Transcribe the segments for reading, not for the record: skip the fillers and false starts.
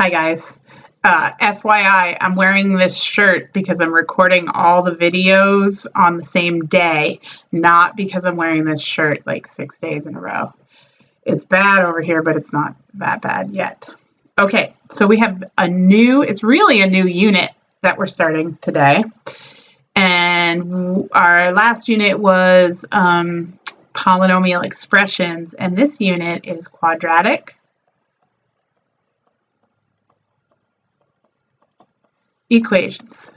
Hi guys. FYI, I'm wearing this shirt because I'm recording all the videos on the same day, not because I'm wearing this shirt like 6 days in a row. It's bad over here, but it's not that bad yet. Okay, so we have it's really a new unit that we're starting today. And our last unit was polynomial expressions, and this unit is quadratic equations.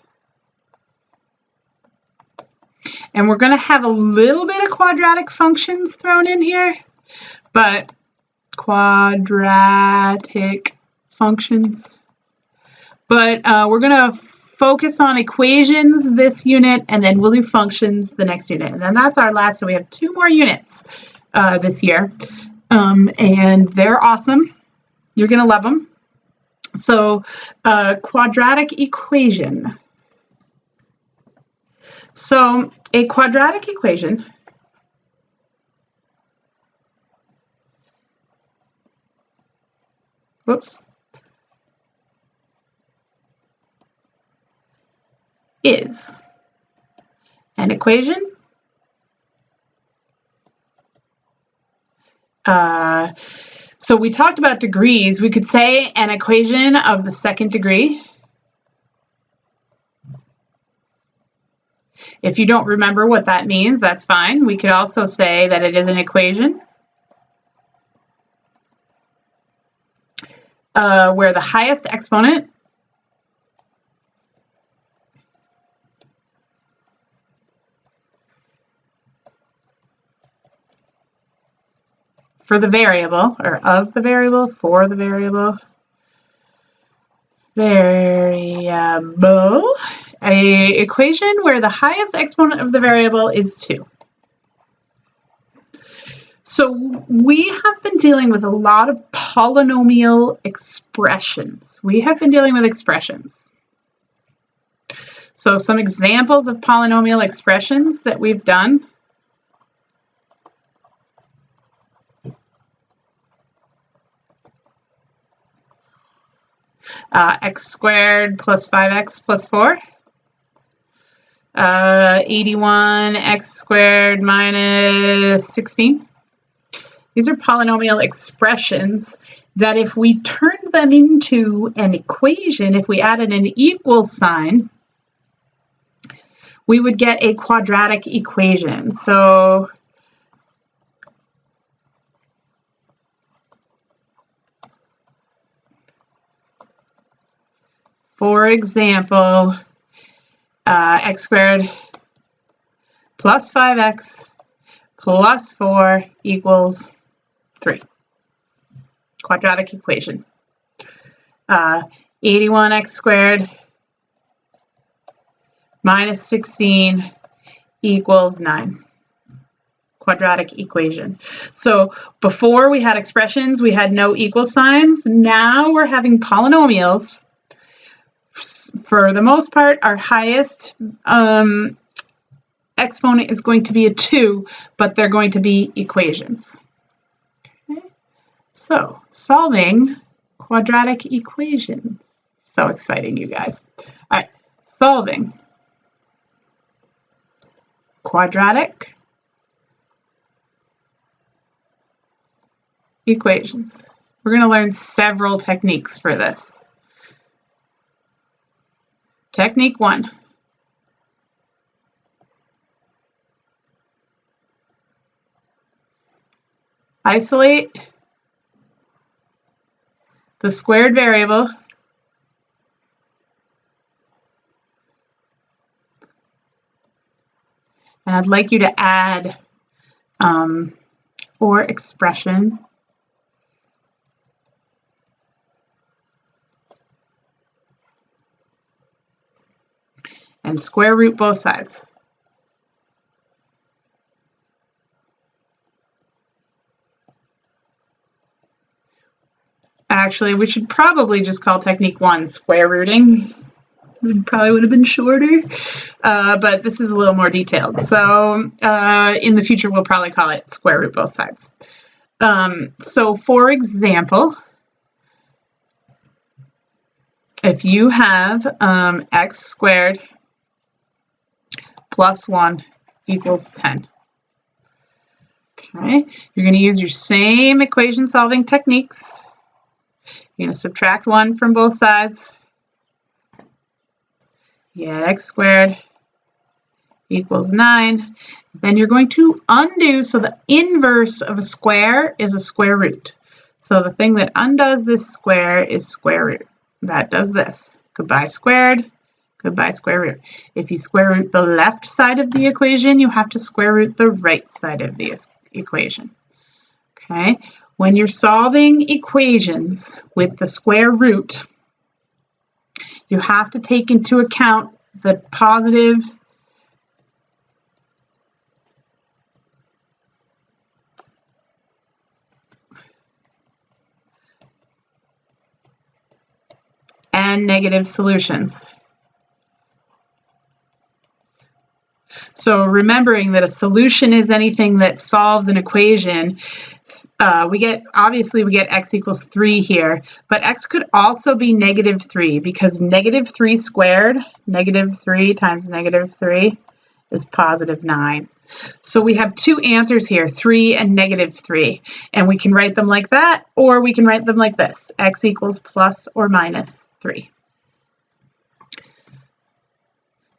And we're going to have a little bit of quadratic functions thrown in here, but quadratic functions. But we're going to focus on equations this unit, and then we'll do functions the next unit. And then that's our last, so we have 2 more units this year. And they're awesome. You're going to love them. So quadratic equation. So a quadratic equation is an equation so we talked about degrees. We could say an equation of the 2nd degree. If you don't remember what that means, that's fine. We could also say that it is an equation where the highest exponent for the variable, or of the variable, for the variable, a equation where the highest exponent of the variable is 2. So we have been dealing with a lot of polynomial expressions. We have been dealing with expressions. So some examples of polynomial expressions that we've done. X squared plus 5x plus 4. 81 x squared minus 16. These are polynomial expressions that if we turned them into an equation, if we added an equal sign, we would get a quadratic equation. So for example, x squared plus 5x plus 4 equals 3. Quadratic equation. 81x squared minus 16 equals 9. Quadratic equation. So before we had expressions, we had no equal signs. Now we're having polynomials. For the most part, our highest exponent is going to be a 2, but they're going to be equations. Okay. So solving quadratic equations. So exciting, you guys. All right, solving quadratic equations. We're going to learn several techniques for this. Technique 1. Isolate the squared variable and I'd like you to add or expression and square root both sides. Actually, we should probably just call technique 1 square rooting. It probably would have been shorter, but this is a little more detailed. So in the future, we'll probably call it square root both sides. So for example, if you have x squared plus 1 equals 10. Okay, you're going to use your same equation solving techniques. You're going to subtract 1 from both sides. You get x squared equals 9. Then you're going to undo, so the inverse of a square is a square root. So the thing that undoes this square is square root. That does this. Goodbye squared, goodbye square root. If you square root the left side of the equation, you have to square root the right side of the equation. Okay, when you're solving equations with the square root, you have to take into account the positive and negative solutions. So remembering that a solution is anything that solves an equation, we get x equals 3 here, but x could also be negative 3 because negative 3 squared, negative 3 times negative 3 is positive 9. So we have two answers here, 3 and negative 3, and we can write them like that, or we can write them like this, x equals plus or minus 3.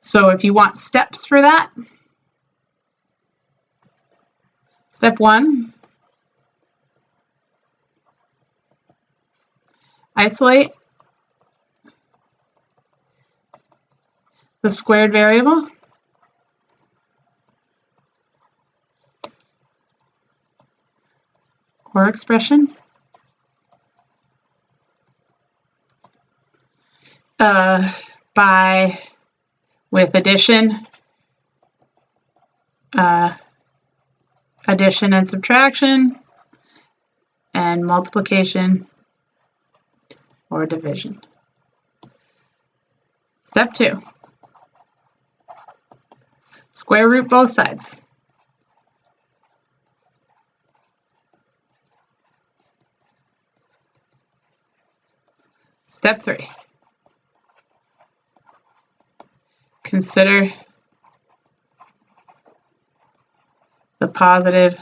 So if you want steps for that, step 1, isolate the squared variable. Or expression. With addition, addition and subtraction, and multiplication or division. Step 2, square root both sides. Step 3, consider the positive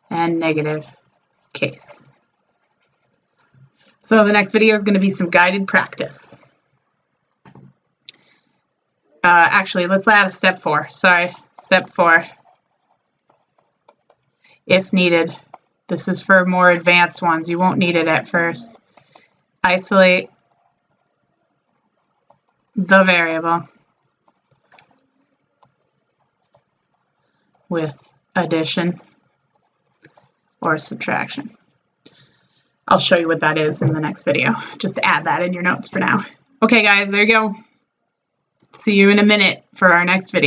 and negative case. So the next video is going to be some guided practice. Actually, let's add a step 4. Sorry, step 4. If needed. This is for more advanced ones. You won't need it at first. Isolate the variable with addition or subtraction. I'll show you what that is in the next video. Just add that in your notes for now. Okay, guys, there you go. See you in a minute for our next video.